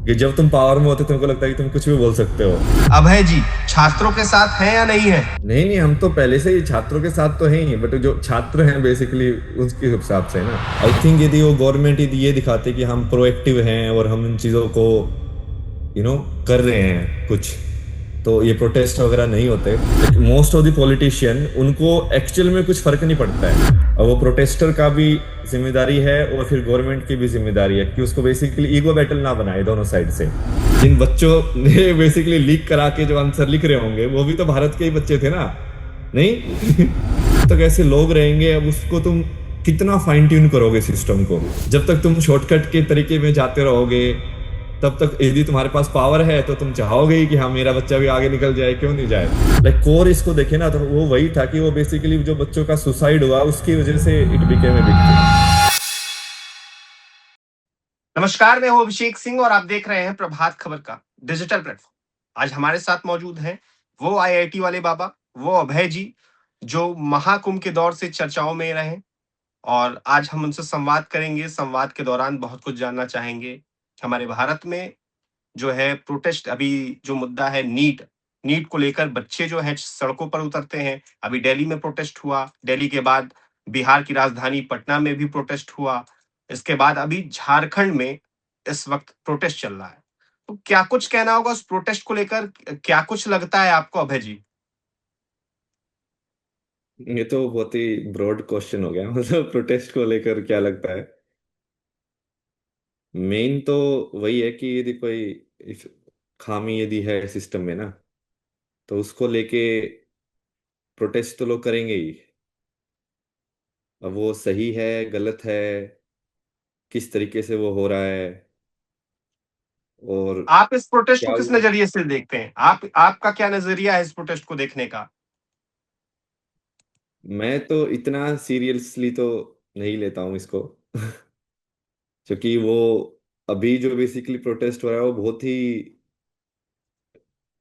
कि जब तुम पावर में होते तुमको लगता है कि तुम कुछ भी बोल सकते हो। अभय जी छात्रों के साथ हैं या नहीं है? नहीं नहीं, हम तो पहले से ही छात्रों के साथ तो हैं ही, बट जो छात्र हैं बेसिकली उसके हिसाब से है ना। आई थिंक यदि वो गवर्नमेंट यदि ये दिखाते कि हम प्रोएक्टिव हैं और हम इन चीज़ों को कर रहे हैं कुछ, तो ये प्रोटेस्ट वगैरह नहीं होते। मोस्ट ऑफ द पॉलिटिशियन उनको एक्चुअल में कुछ फर्क नहीं पड़ता है। और वो प्रोटेस्टर का भी जिम्मेदारी है और फिर गवर्नमेंट की भी जिम्मेदारी है कि उसको बेसिकली ईगो बैटल ना बनाए दोनों साइड से। जिन बच्चों ने बेसिकली लीक करा के जो आंसर लिख रहे होंगे वो भी तो भारत के ही बच्चे थे ना। नहीं तो कैसे लोग रहेंगे, अब उसको तुम कितना फाइन ट्यून करोगे सिस्टम को। जब तक तुम शॉर्टकट के तरीके में जाते रहोगे, तब तक यदि तुम्हारे पास पावर है तो तुम चाहोगे ही कि हाँ मेरा बच्चा भी आगे निकल जाए, क्यों नहीं जाए। लाइक कोर इसको देखे ना, तो वो वही था कि वो बेसिकली जो बच्चों का सुसाइड हुआ उसकी वजह से it became a big thing. नमस्कार, मैं हूं अभिषेक सिंह और आप देख रहे हैं प्रभात खबर का डिजिटल प्लेटफॉर्म। आज हमारे साथ मौजूद हैं वो आईआईटी वाले बाबा, वो अभय जी, जो महाकुंभ के दौर से चर्चाओं में रहे। और आज हम उनसे संवाद करेंगे। संवाद के दौरान बहुत कुछ जानना चाहेंगे। हमारे भारत में जो है प्रोटेस्ट, अभी जो मुद्दा है नीट, नीट को लेकर बच्चे जो हैं सड़कों पर उतरते हैं। अभी दिल्ली में प्रोटेस्ट हुआ, दिल्ली के बाद बिहार की राजधानी पटना में भी प्रोटेस्ट हुआ। इसके बाद अभी झारखंड में इस वक्त प्रोटेस्ट चल रहा है। तो क्या कुछ कहना होगा उस प्रोटेस्ट को लेकर? क्या कुछ लगता है आपको अभय जी? ये तो बहुत ही ब्रॉड क्वेश्चन हो गया मतलब प्रोटेस्ट को लेकर क्या लगता है। मेन तो वही है कि यदि कोई इफ खामी यदि है सिस्टम में ना, तो उसको लेके प्रोटेस्ट तो लोग करेंगे ही। अब वो सही है गलत है, किस तरीके से वो हो रहा है, और आप इस प्रोटेस्ट को क्या किस वो। नजरिए से देखते हैं? आपका क्या नजरिया है इस प्रोटेस्ट को देखने का? मैं तो इतना सीरियसली तो नहीं लेता हूँ इसको क्योंकि वो अभी जो बेसिकली प्रोटेस्ट हो रहा है वो बहुत ही,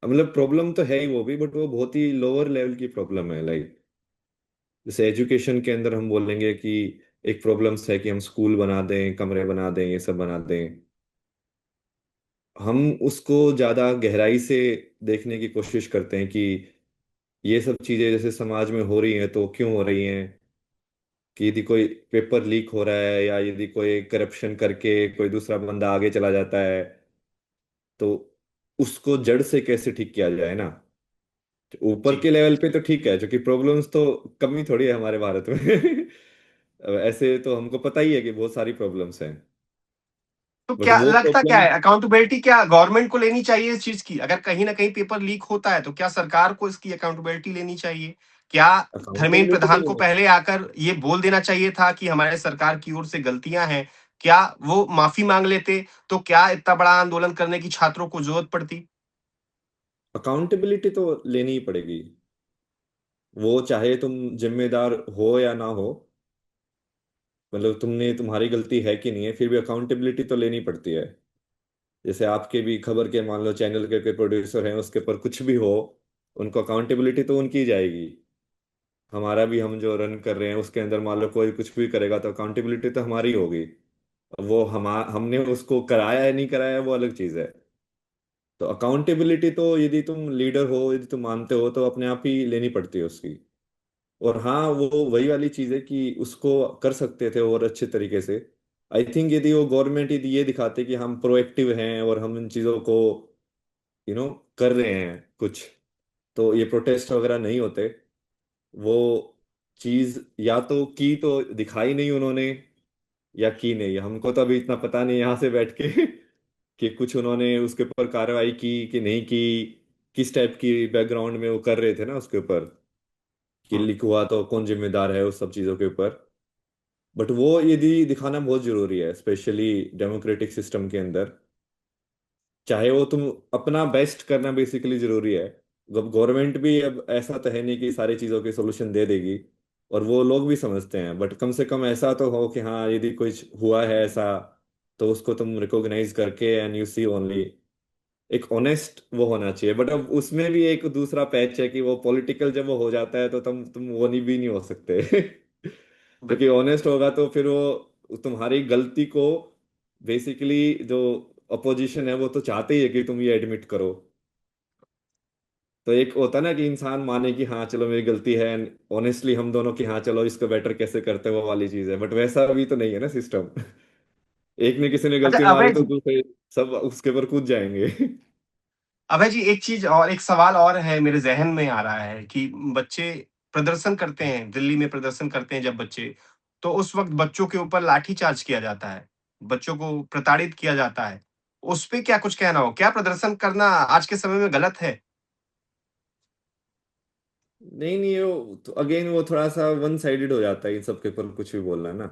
मतलब प्रॉब्लम तो है ही वो भी, बट वो बहुत ही लोअर लेवल की प्रॉब्लम है। लाइक जैसे एजुकेशन के अंदर हम बोलेंगे कि एक प्रॉब्लम्स है कि हम स्कूल बना दें, कमरे बना दें, ये सब बना दें। हम उसको ज्यादा गहराई से देखने की कोशिश करते हैं कि ये सब चीजें जैसे समाज में हो रही हैं तो क्यों हो रही हैं। कि यदि कोई पेपर लीक हो रहा है या यदि कोई करप्शन करके कोई दूसरा बंदा आगे चला जाता है, तो उसको जड़ से कैसे ठीक किया जाए ना। ऊपर जी। के लेवल पे तो ठीक है, क्योंकि प्रॉब्लम्स तो कमी थोड़ी है हमारे भारत में अब ऐसे तो हमको पता ही है कि बहुत सारी प्रॉब्लम्स हैं, तो बट क्या वो लगता, क्या प्रॉब्लम। है अकाउंटेबिलिटी, क्या गवर्नमेंट को लेनी चाहिए इस चीज की? अगर कहीं ना कहीं पेपर लीक होता है तो क्या सरकार को इसकी अकाउंटेबिलिटी लेनी चाहिए? क्या धर्मेंद्र अकाउंटेबिलिटी प्रधान तो को पहले आकर ये बोल देना चाहिए था कि हमारे सरकार की ओर से गलतियां हैं? क्या वो माफी मांग लेते तो क्या इतना बड़ा आंदोलन करने की छात्रों को जरूरत पड़ती? अकाउंटेबिलिटी तो लेनी ही पड़ेगी। वो चाहे तुम जिम्मेदार हो या ना हो, मतलब तुमने तुम्हारी गलती है कि नहीं है, फिर भी अकाउंटेबिलिटी तो लेनी पड़ती है। जैसे आपके भी खबर के मान लो चैनल के प्रोड्यूसर हैं, उसके ऊपर कुछ भी हो, उनको अकाउंटेबिलिटी तो उनकी ही जाएगी। हमारा भी हम जो रन कर रहे हैं उसके अंदर मान लो कोई कुछ भी करेगा तो अकाउंटेबिलिटी तो हमारी होगी। अब वो हमने उसको कराया है नहीं कराया है, वो अलग चीज है। तो अकाउंटेबिलिटी तो यदि तुम लीडर हो, यदि तुम मानते हो, तो अपने आप ही लेनी पड़ती है उसकी। और हाँ, वो वही वाली चीज है कि उसको कर सकते थे और अच्छे तरीके से। आई थिंक यदि वो गवर्नमेंट यदि ये दिखाते कि हम प्रोएक्टिव हैं और हम इन चीजों को यू नो कर रहे हैं कुछ, तो ये प्रोटेस्ट वगैरह नहीं होते। वो चीज या तो की तो दिखाई नहीं उन्होंने, या की नहीं, हमको तो अभी इतना पता नहीं यहाँ से बैठ के कि कुछ उन्होंने उसके ऊपर कार्रवाई की कि नहीं की, किस टाइप की बैकग्राउंड में वो कर रहे थे ना उसके ऊपर, कि हम्म। लीक हुआ तो कौन जिम्मेदार है उस सब चीजों के ऊपर। बट वो यदि दिखाना बहुत जरूरी है, स्पेशली डेमोक्रेटिक सिस्टम के अंदर। चाहे वो तुम अपना बेस्ट करना बेसिकली जरूरी है। गवर्नमेंट भी अब ऐसा तो है नहीं कि सारी चीजों के सोल्यूशन दे देगी, और वो लोग भी समझते हैं, बट कम से कम ऐसा तो हो कि हाँ यदि कुछ हुआ है ऐसा, तो उसको तुम रिकॉग्नाइज करके एंड यू सी ओनली, एक ऑनेस्ट वो होना चाहिए। बट अब उसमें भी एक दूसरा पैच है कि वो पॉलिटिकल जब वो हो जाता है तो तुम वो नहीं भी नहीं हो सकते क्योंकि बिल्कुल। ऑनेस्ट होगा तो फिर वो तुम्हारी गलती को बेसिकली जो अपोजिशन है वो तो चाहते ही है कि तुम ये एडमिट करो। तो एक होता ना कि इंसान माने कि हाँ चलो मेरी गलती है, ऑनेस्टली हम दोनों कि हाँ चलो इसको बेटर कैसे करते हैं, वो वाली चीज है। बट वैसा अभी तो नहीं है ना सिस्टम। एक ने किसी ने अच्छा गलती मारी अभय तो जी, दूसरे सब उसके ऊपर कूद जाएंगे। अभय जी एक चीज और, एक सवाल और है मेरे जहन में आ रहा है कि बच्चे प्रदर्शन करते हैं, दिल्ली में प्रदर्शन करते हैं जब बच्चे, तो उस वक्त बच्चों के ऊपर लाठीचार्ज किया जाता है, बच्चों को प्रताड़ित किया जाता है। उस पे क्या कुछ कहना हो? क्या प्रदर्शन करना आज के समय में गलत है? नहीं नहीं, वो तो अगेन वो थोड़ा सा वन साइडेड हो जाता है इन सब के ऊपर कुछ भी बोलना ना,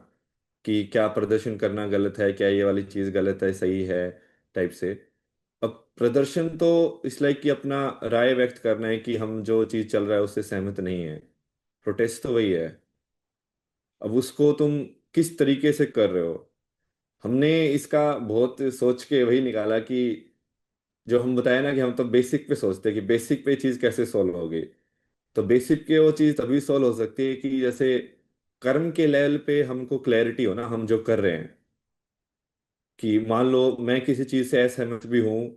कि क्या प्रदर्शन करना गलत है, क्या ये वाली चीज गलत है सही है टाइप से। अब प्रदर्शन तो इस लाइक कि अपना राय व्यक्त करना है कि हम जो चीज चल रहा है उससे सहमत नहीं है। प्रोटेस्ट तो वही है। अब उसको तुम किस तरीके से कर रहे हो। हमने इसका बहुत सोच के वही निकाला कि जो हम बताया ना कि हम तो बेसिक पे सोचते हैं कि बेसिक पे चीज कैसे सॉल्व होगी। तो बेसिक के वो चीज तभी सॉल्व हो सकती है कि जैसे कर्म के लेवल पे हमको क्लैरिटी हो ना हम जो कर रहे हैं। कि मान लो मैं किसी चीज से असहमत भी हूं,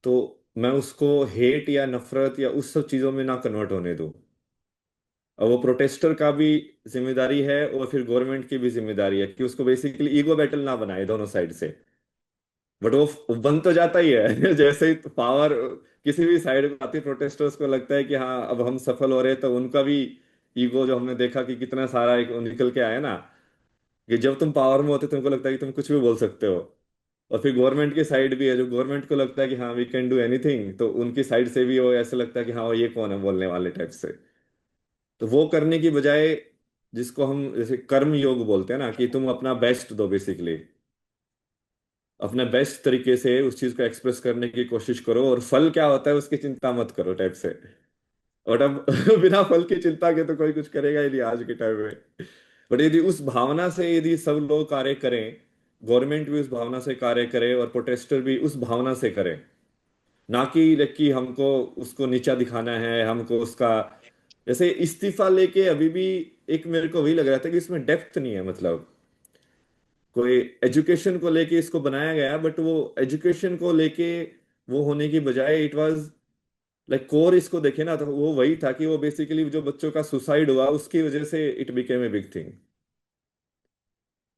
तो मैं उसको हेट या नफरत या उस सब चीजों में ना कन्वर्ट होने दूं। और वो प्रोटेस्टर का भी जिम्मेदारी है और फिर गवर्नमेंट की भी जिम्मेदारी है कि उसको बेसिकली ईगो बैटल ना बनाए दोनों साइड से। बट वो बन तो जाता ही है। जैसे ही पावर किसी भी साइड को आती है, प्रोटेस्टर्स को लगता है कि हाँ अब हम सफल हो रहे हैं, तो उनका भी ईगो जो हमने देखा कि कितना सारा एक निकल के आया ना, कि जब तुम पावर में होते तुमको लगता है कि तुम कुछ भी बोल सकते हो। और फिर गवर्नमेंट की साइड भी है, जो गवर्नमेंट को लगता है कि हाँ वी कैन डू एनीथिंग, तो उनकी साइड से भी वो ऐसे लगता है कि हाँ ये कौन है बोलने वाले टाइप से। तो वो करने की बजाय जिसको हम जैसे कर्म योग बोलते हैं ना, कि तुम अपना बेस्ट दो बेसिकली, अपना बेस्ट तरीके से उस चीज को एक्सप्रेस करने की कोशिश करो, और फल क्या होता है उसकी चिंता मत करो टाइप से। और अब बिना फल की चिंता के तो कोई कुछ करेगा ही नहीं आज के टाइम में। बट यदि उस भावना से यदि सब लोग कार्य करें, गवर्नमेंट भी उस भावना से कार्य करे और प्रोटेस्टर भी उस भावना से करें, ना कि हमको उसको नीचा दिखाना है, हमको उसका जैसे इस्तीफा लेके अभी भी एक मेरे को वही लग रहा था कि इसमें डेप्थ नहीं है। मतलब कोई एजुकेशन को लेके इसको बनाया गया, बट वो एजुकेशन को लेके वो होने की बजाय इट वाज लाइक कोर इसको देखे ना, तो वो वही था कि वो बेसिकली जो बच्चों का सुसाइड हुआ उसकी वजह से it became a big thing.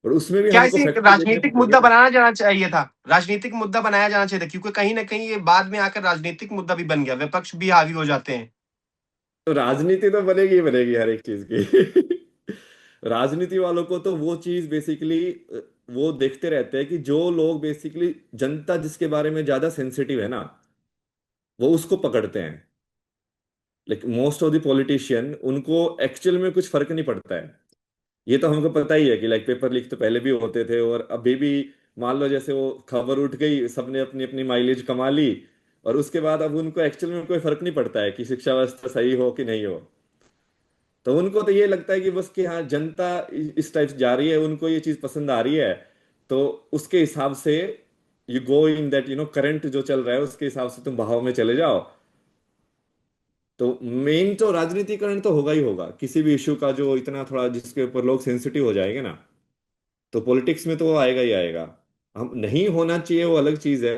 और उसमें भी क्या हमको इसे एक फैक्टर देखने राजनीतिक पड़ेंगे मुद्दा ना। बनाया जाना चाहिए था? राजनीतिक मुद्दा बनाया जाना चाहिए था, क्योंकि कहीं ना कहीं ये बाद में आकर राजनीतिक मुद्दा भी बन गया, विपक्ष भी हावी हो जाते हैं। तो राजनीति तो बनेगी ही बनेगी हर एक चीज की। राजनीति वालों को तो वो चीज बेसिकली वो देखते रहते हैं कि जो लोग बेसिकली जनता जिसके बारे में ज्यादा सेंसिटिव है ना, वो उसको पकड़ते हैं। Like most of the politician उनको एक्चुअल में कुछ फर्क नहीं पड़ता है। ये तो हमको पता ही है कि लाइक पेपर लीक तो पहले भी होते थे और अभी भी। मान लो जैसे वो खबर उठ गई, सबने अपनी अपनी माइलेज कमा ली, और उसके बाद अब उनको एक्चुअल में कोई फर्क नहीं पड़ता है कि शिक्षा व्यवस्था सही हो कि नहीं हो। तो उनको तो ये लगता है कि बस कि हाँ जनता इस टाइप से जा रही है, उनको ये चीज पसंद आ रही है, तो उसके हिसाब से you go in that current जो चल रहा है उसके हिसाब से तुम बहाव में चले जाओ। तो मेन तो राजनीतिकरण तो होगा ही होगा किसी भी इशू का, जो इतना थोड़ा जिसके ऊपर लोग सेंसिटिव हो जाएंगे ना, तो पॉलिटिक्स में तो वो आएगा ही आएगा। हम नहीं होना चाहिए वो अलग चीज है।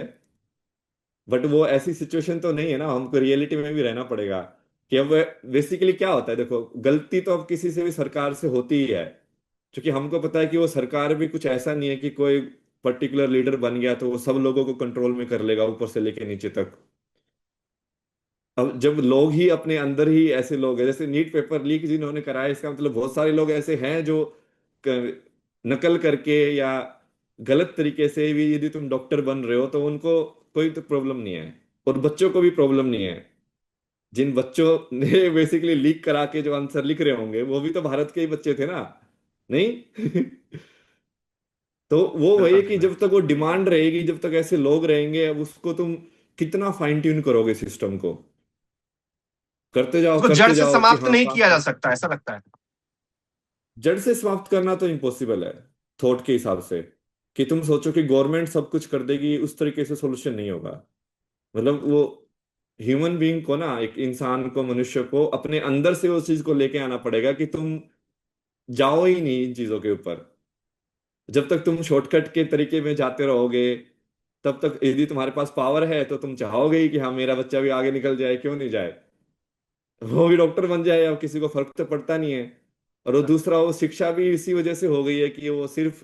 बट वो ऐसी सिचुएशन तो नहीं है ना, हमको रियलिटी में भी रहना पड़ेगा। कि अब बेसिकली क्या होता है, देखो गलती तो अब किसी से भी सरकार से होती ही है। क्योंकि हमको पता है कि वो सरकार भी कुछ ऐसा नहीं है कि कोई पर्टिकुलर लीडर बन गया तो वो सब लोगों को कंट्रोल में कर लेगा ऊपर से लेके नीचे तक। अब जब लोग ही अपने अंदर ही ऐसे लोग हैं, जैसे नीट पेपर लीक जिन्होंने कराया, इसका मतलब बहुत सारे लोग ऐसे हैं जो नकल करके या गलत तरीके से भी यदि तुम डॉक्टर बन रहे हो तो उनको कोई तो प्रॉब्लम नहीं है। और बच्चों को भी प्रॉब्लम नहीं है। जिन बच्चों ने बेसिकली लीक करा के जो आंसर लिख रहे होंगे वो भी तो भारत के ही बच्चे थे ना, नहीं? तो वो वही है बिल्कुल कि बिल्कुल। जब तक वो डिमांड रहेगी, जब तक ऐसे लोग रहेंगे, अब उसको तुम कितना फाइन ट्यून करोगे सिस्टम को। उसको जड़ करते से जाओ कि समाप्त हाँ नहीं पास किया जा करो। सकता, ऐसा लगता है। जड़ से समाप्त करना तो इम्पॉसिबल है थॉट के हिसाब से। कि तुम सोचो कि गवर्नमेंट सब कुछ कर देगी, उस तरीके से सोल्यूशन नहीं होगा। मतलब वो ह्यूमन बीइंग को ना, एक इंसान को, मनुष्य को अपने अंदर से उस चीज को लेके आना पड़ेगा कि तुम जाओ ही नहीं इन चीजों के ऊपर। जब तक तुम शॉर्टकट के तरीके में जाते रहोगे, तब तक यदि तुम्हारे पास पावर है तो तुम चाहोगे ही कि हाँ मेरा बच्चा भी आगे निकल जाए, क्यों नहीं जाए, वो भी डॉक्टर बन जाए, अब किसी को फर्क तो पड़ता नहीं है। और वो दूसरा, वो शिक्षा भी इसी वजह से हो गई है कि वो सिर्फ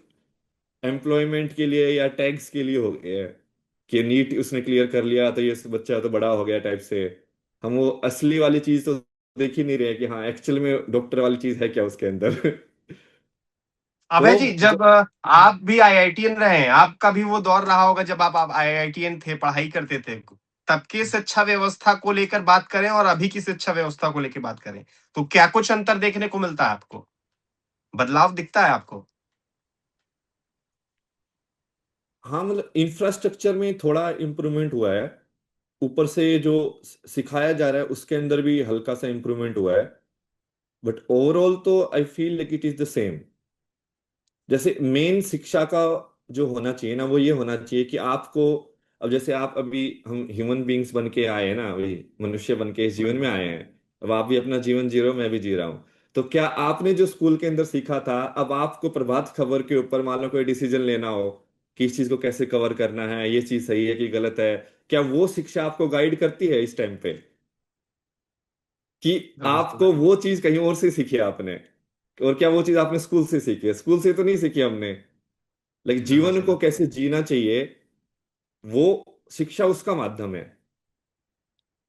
एम्प्लॉयमेंट के लिए या टैक्स के लिए हो गया है, कि नीट उसने क्लियर कर लिया तो ये बच्चा तो बड़ा हो गया टाइप से। हम वो असली वाली चीज तो देख ही नहीं रहे कि हाँ एक्चुअल में डॉक्टर वाली चीज है क्या उसके अंदर। तो अभय जी, जब जब आप भी आईआईटीएन रहे हैं, आपका भी वो दौर रहा होगा जब आप आईआईटीएन थे, पढ़ाई करते थे, तब की शिक्षा व्यवस्था को लेकर बात करें और अभी की शिक्षा व्यवस्था को लेकर बात करें, तो क्या कुछ अंतर देखने को मिलता है आपको? बदलाव दिखता है आपको? हाँ मतलब इंफ्रास्ट्रक्चर में थोड़ा इम्प्रूवमेंट हुआ है, ऊपर से जो सिखाया जा रहा है उसके अंदर भी हल्का सा इम्प्रूवमेंट हुआ है, बट ओवरऑल तो I feel like it is the same. जैसे मेन शिक्षा का जो होना चाहिए ना, वो ये होना चाहिए कि आपको, अब जैसे आप अभी, हम ह्यूमन बींग्स बन के आए हैं ना, अभी मनुष्य बन के इस जीवन में आए हैं, अब आप भी अपना जीवन जी रहे हो, मैं भी जी रहा हूँ। तो क्या आपने जो स्कूल के अंदर सीखा था, अब आपको प्रभात खबर के ऊपर मान लो कोई डिसीजन लेना हो कि इस चीज को कैसे कवर करना है, ये चीज सही है कि गलत है, क्या वो शिक्षा आपको गाइड करती है इस टाइम पे, कि बिल्कुल। आपको वो चीज कहीं और से सीखी है आपने, और क्या वो चीज आपने स्कूल से सीखी है? स्कूल से तो नहीं सीखी हमने। लाइक बिल्कुल जीवन सही को बात। कैसे जीना चाहिए, वो शिक्षा उसका माध्यम है।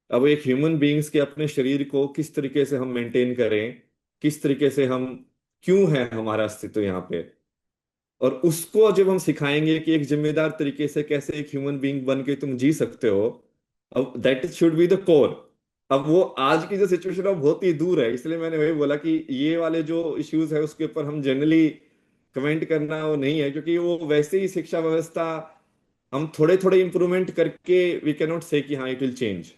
अब एक ह्यूमन बीइंग्स के अपने शरीर को किस तरीके से हम मेंटेन करें, किस तरीके से हम, क्यों है हमारा अस्तित्व यहाँ पे, और उसको जब हम सिखाएंगे कि एक जिम्मेदार तरीके से कैसे एक ह्यूमन बीइंग बन के तुम जी सकते हो, अब that should be the core. अब वो आज की जो सिचुएशन है वो बहुत ही दूर है, इसलिए मैंने वही बोला कि ये वाले जो इश्यूज है उसके ऊपर हम जनरली कमेंट करना वो नहीं है, क्योंकि वो वैसे ही शिक्षा व्यवस्था, हम थोड़े थोड़े इंप्रूवमेंट करके वी कैन नॉट से कि हाँ इट विल चेंज।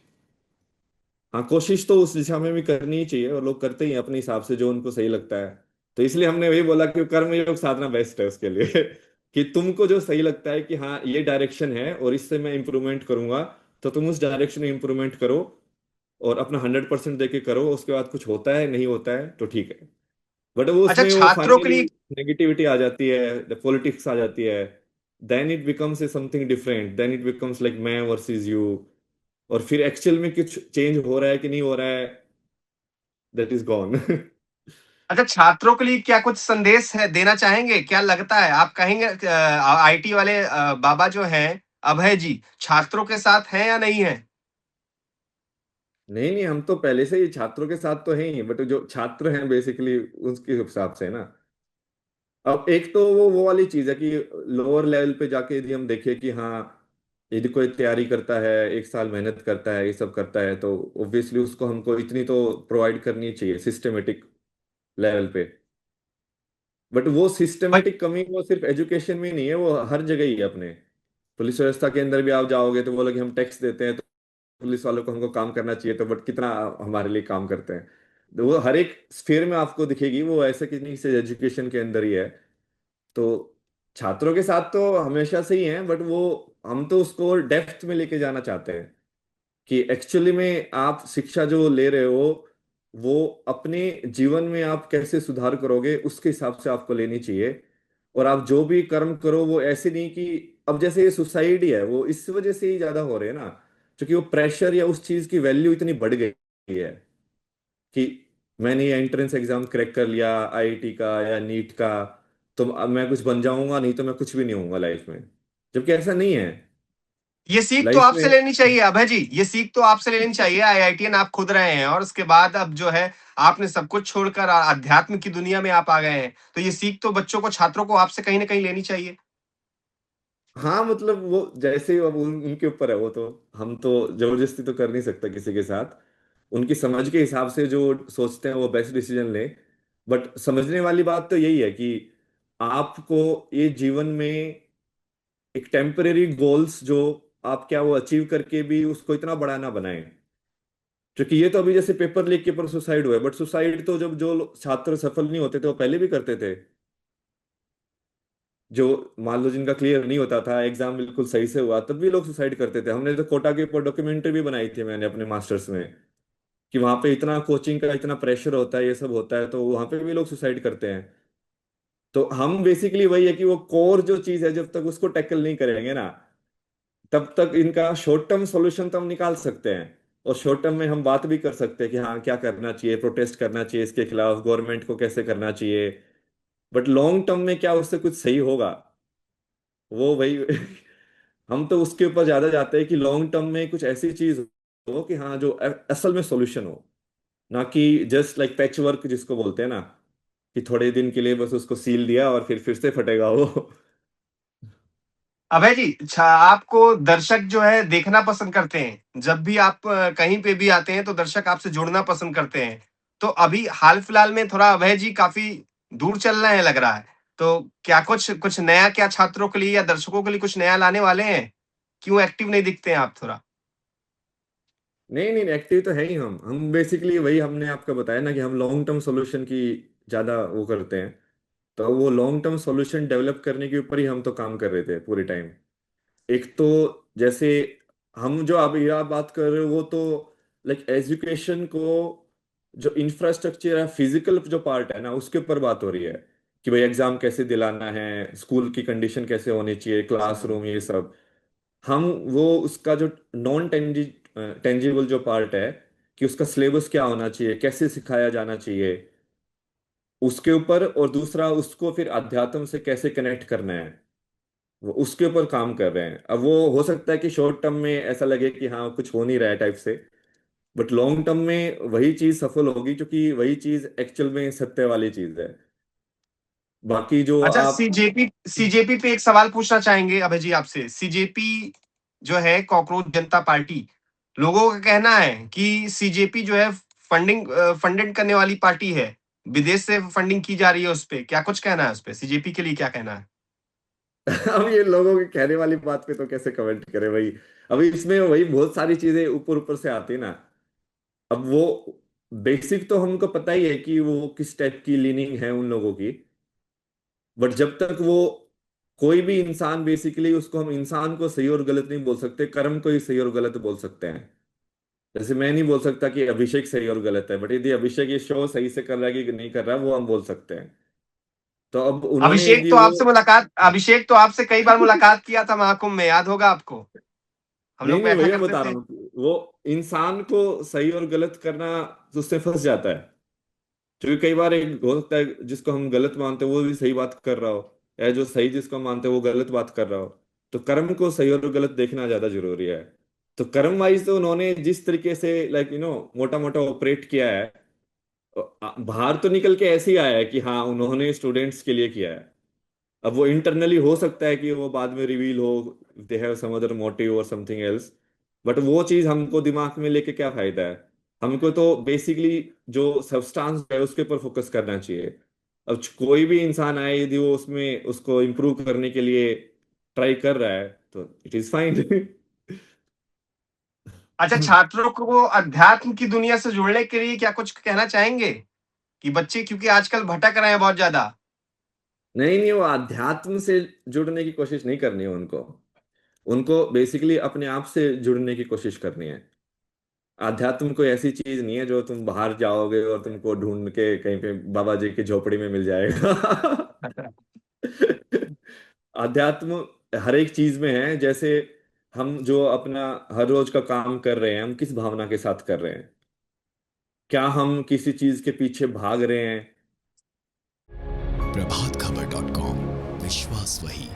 हाँ कोशिश तो उस दिशा में भी करनी ही चाहिए, और लोग करते ही हैं अपने हिसाब से जो उनको सही लगता है। तो इसलिए हमने वही बोला कि कर्म योग साधना बेस्ट है उसके लिए। कि तुमको जो सही लगता है कि हाँ ये डायरेक्शन है और इससे मैं इंप्रूवमेंट करूंगा, तो तुम उस डायरेक्शन में इंप्रूवमेंट करो, और अपना 100% देके करो, उसके बाद कुछ होता है नहीं होता है तो ठीक है। बट वो अच्छा, उसमें वो छात्रों के फाइनली लिए नेगेटिविटी आ जाती है, पॉलिटिक्स आ जाती है, then it becomes a something different, then it becomes like मैं वर्सेस यू, और फिर एक्चुअल में कुछ चेंज हो रहा है कि नहीं हो रहा है, दैट इज गॉन। अच्छा, छात्रों के लिए क्या कुछ संदेश है देना चाहेंगे? क्या लगता है, आप कहेंगे आईटी वाले बाबा जो हैं, अभय जी, छात्रों के साथ हैं या नहीं है? नहीं नहीं, हम तो पहले से ही छात्रों के साथ तो हैं ही, बट जो छात्र हैं बेसिकली उसके हिसाब से है ना। अब एक तो वो वाली चीज है कि लोअर लेवल पे जाके यदि हम देखें कि हाँ यदि कोई तैयारी करता है, एक साल मेहनत करता है, ये सब करता है, तो ऑब्वियसली उसको हमको इतनी तो प्रोवाइड करनी चाहिए सिस्टमेटिक लेवल पे। बट वो भाई, सिस्टमेटिक कमी वो सिर्फ एजुकेशन में ही नहीं है, वो हर जगह ही है। अपने पुलिस व्यवस्था के अंदर भी आप जाओगे तो बोलोगे हम टैक्स देते हैं, तो पुलिस वालों को हमको काम करना चाहिए, तो बट कितना हमारे लिए काम करते हैं। तो वो हर एक स्फीयर में आपको दिखेगी, वो ऐसे कि नहीं सिर्फ एजुकेशन के अंदर ही है। तो छात्रों के साथ तो हमेशा से ही है, बट वो हम तो उसको डेप्थ में लेके जाना चाहते हैं कि एक्चुअली में आप शिक्षा जो ले रहे हो वो अपने जीवन में आप कैसे सुधार करोगे उसके हिसाब से आपको लेनी चाहिए। और आप जो भी कर्म करो वो ऐसे नहीं कि, अब जैसे ये सुसाइड ही है वो इस वजह से ही ज्यादा हो रहे हैं ना, क्योंकि वो प्रेशर या उस चीज की वैल्यू इतनी बढ़ गई है कि मैंने ये एंट्रेंस एग्जाम क्रैक कर लिया आईआईटी का या नीट का, तो अब मैं कुछ बन जाऊंगा, नहीं तो मैं कुछ भी नहीं होऊंगा लाइफ में, जबकि ऐसा नहीं है ये सीख तो लाइफ आपसे में। लेनी चाहिए अभय जी, ये सीख तो आपसे लेनी चाहिए। आईआईटीएन आप खुद रहे हैं और उसके बाद अब जो है आपने सब कुछ छोड़कर अध्यात्म की दुनिया में आप आ गए हैं, तो ये सीख तो बच्चों को, छात्रों को आपसे कहीं ना कहीं लेनी चाहिए। हाँ मतलब वो जैसे ही अब उनके ऊपर है, वो तो हम तो जबरदस्ती तो कर नहीं सकता किसी के साथ, उनकी समझ के हिसाब से जो सोचते हैं वो बेस्ट डिसीजन ले। बट समझने वाली बात तो यही है कि आपको ये जीवन में एक टेम्परेरी गोल्स जो आप क्या वो अचीव करके भी उसको इतना बड़ा ना बनाएं। क्योंकि ये तो अभी जैसे पेपर लीक के पर सुसाइड हुआ, बट सुसाइड तो जब जो छात्र सफल नहीं होते थे वो पहले भी करते थे, जो मान लो जिनका क्लियर नहीं होता था एग्जाम बिल्कुल सही से हुआ तब भी लोग सुसाइड करते थे। हमने तो कोटा के ऊपर डॉक्यूमेंट्री भी बनाई थी मैंने अपने मास्टर्स में, कि वहां पे इतना कोचिंग का इतना प्रेशर होता है, ये सब होता है, तो वहां पे भी लोग सुसाइड करते हैं। तो हम बेसिकली वही है कि वो कोर जो चीज है जब तक उसको टैकल नहीं करेंगे ना, तब तक इनका शॉर्ट टर्म सॉल्यूशन तो हम निकाल सकते हैं, और शॉर्ट टर्म में हम बात भी कर सकते हैं कि हाँ क्या करना चाहिए, प्रोटेस्ट करना चाहिए इसके खिलाफ, गवर्नमेंट को कैसे करना चाहिए। बट लॉन्ग टर्म में क्या उससे कुछ सही होगा, वो वही हम तो उसके ऊपर ज्यादा जाते हैं कि लॉन्ग टर्म में कुछ ऐसी चीज हो कि हाँ जो असल में सॉल्यूशन हो, ना कि जस्ट लाइक पैच वर्क जिसको बोलते हैं ना, कि थोड़े दिन के लिए बस उसको सील दिया और फिर से फटेगा वो। अभय जी, अच्छा, आपको दर्शक जो है देखना पसंद करते हैं, जब भी आप कहीं पे भी आते हैं तो दर्शक आपसे जुड़ना पसंद करते हैं। तो अभी हाल फिलहाल में थोड़ा अभय जी काफी दूर चल रहे हैं लग रहा है। तो क्या कुछ कुछ नया, क्या छात्रों के लिए या दर्शकों के लिए कुछ नया लाने वाले हैं? क्यों एक्टिव नहीं दिखते हैं आप थोड़ा? नहीं नहीं, एक्टिव तो है ही हम बेसिकली वही हमने आपको बताया ना कि हम लॉन्ग टर्म सॉल्यूशन की ज्यादा वो करते हैं। तो वो लॉन्ग टर्म सॉल्यूशन डेवलप करने के ऊपर ही हम तो काम कर रहे थे पूरे टाइम। एक तो जैसे हम जो आप ये आप बात कर रहे हो वो तो लाइक एजुकेशन को जो इंफ्रास्ट्रक्चर है, फिजिकल जो पार्ट है ना, उसके ऊपर बात हो रही है कि भाई एग्जाम कैसे दिलाना है, स्कूल की कंडीशन कैसे होनी चाहिए, क्लासरूम, ये सब। हम वो उसका जो नॉन टेंजिबल जो पार्ट है, कि उसका सिलेबस क्या होना चाहिए, कैसे सिखाया जाना चाहिए, उसके ऊपर, और दूसरा उसको फिर अध्यात्म से कैसे कनेक्ट करना है, वो उसके ऊपर काम कर रहे हैं। अब वो हो सकता है कि शॉर्ट टर्म में ऐसा लगे कि हाँ कुछ हो नहीं रहा है टाइप से, बट लॉन्ग टर्म में वही चीज सफल होगी, क्योंकि वही चीज एक्चुअल में सत्य वाली चीज है। बाकी जो अच्छा, आप सीजेपी सीजेपी पे एक सवाल पूछना चाहेंगे अभय जी आपसे। सीजेपी जो है कॉकरोच जनता पार्टी, लोगों का कहना है कि सीजेपी जो है फंडिंग करने वाली पार्टी है, विदेश से फंडिंग की जा रही है उस पे। क्या कुछ कहना है उस पे? सीजेपी के लिए क्या कहना है? अब ये लोगों के कहने वाली बात पे तो कैसे कमेंट करें भाई। अभी इसमें वही बहुत सारी चीजें ऊपर ऊपर से आती है ना। अब वो बेसिक तो हमको पता ही है कि वो किस टाइप की लीनिंग है उन लोगों की, बट जब तक वो कोई भी इंसान, बेसिकली उसको हम इंसान को सही और गलत नहीं बोल सकते, कर्म को ही सही और गलत बोल सकते हैं। जैसे मैं नहीं बोल सकता कि अभिषेक सही और गलत है, बट यदि अभिषेक ये शो सही से कर रहा है कि नहीं कर रहा है, वो हम बोल सकते हैं। तो अब उन्होंने यदि वो अभिषेक तो आपसे कई बार मुलाकात किया था महाकुंभ में, याद होगा आपको। हम नहीं लोग नहीं, बैठा वही मैं करते बता थे। रहा हूँ, वो इंसान को सही और गलत करना, तो उससे फंस जाता है। क्योंकि कई बार एक हो सकता है जिसको हम गलत मानते हैं वो भी सही बात कर रहा हो, या जो सही जिसको हम मानते हैं वो गलत बात कर रहा हो। तो कर्म को सही और गलत देखना ज्यादा जरूरी है। तो कर्म वाइज तो उन्होंने जिस तरीके से लाइक मोटा मोटा ऑपरेट किया है, बाहर तो निकल के ऐसे ही आया है कि हाँ उन्होंने स्टूडेंट्स के लिए किया है। अब वो इंटरनली हो सकता है कि वो बाद में रिवील हो, they have some other motive और समथिंग एल्स, बट वो चीज हमको दिमाग में लेके क्या फायदा है। हमको तो बेसिकली जो सब्सटेंस है उसके ऊपर फोकस करना चाहिए। अब कोई भी इंसान आए यदि वो उसमें उसको इम्प्रूव करने के लिए ट्राई कर रहा है, तो इट इज फाइन। अच्छा, छात्रों को अध्यात्म की दुनिया से जुड़ने के लिए क्या कुछ कहना चाहेंगे? कि बच्चे क्योंकि आजकल भटक रहे हैं बहुत ज्यादा। नहीं नहीं, वो अध्यात्म से जुड़ने की कोशिश नहीं करनी है उनको। उनको बेसिकली अपने आप से जुड़ने की कोशिश करनी है। आध्यात्म कोई ऐसी चीज नहीं है जो तुम बाहर जाओगे और तुमको ढूंढ के कहीं पे बाबा जी की झोपड़ी में मिल जाएगा। अध्यात्म हर एक चीज में है। जैसे हम जो अपना हर रोज का काम कर रहे हैं, हम किस भावना के साथ कर रहे हैं, क्या हम किसी चीज के पीछे भाग रहे हैं। प्रभात खबर .com, विश्वास वही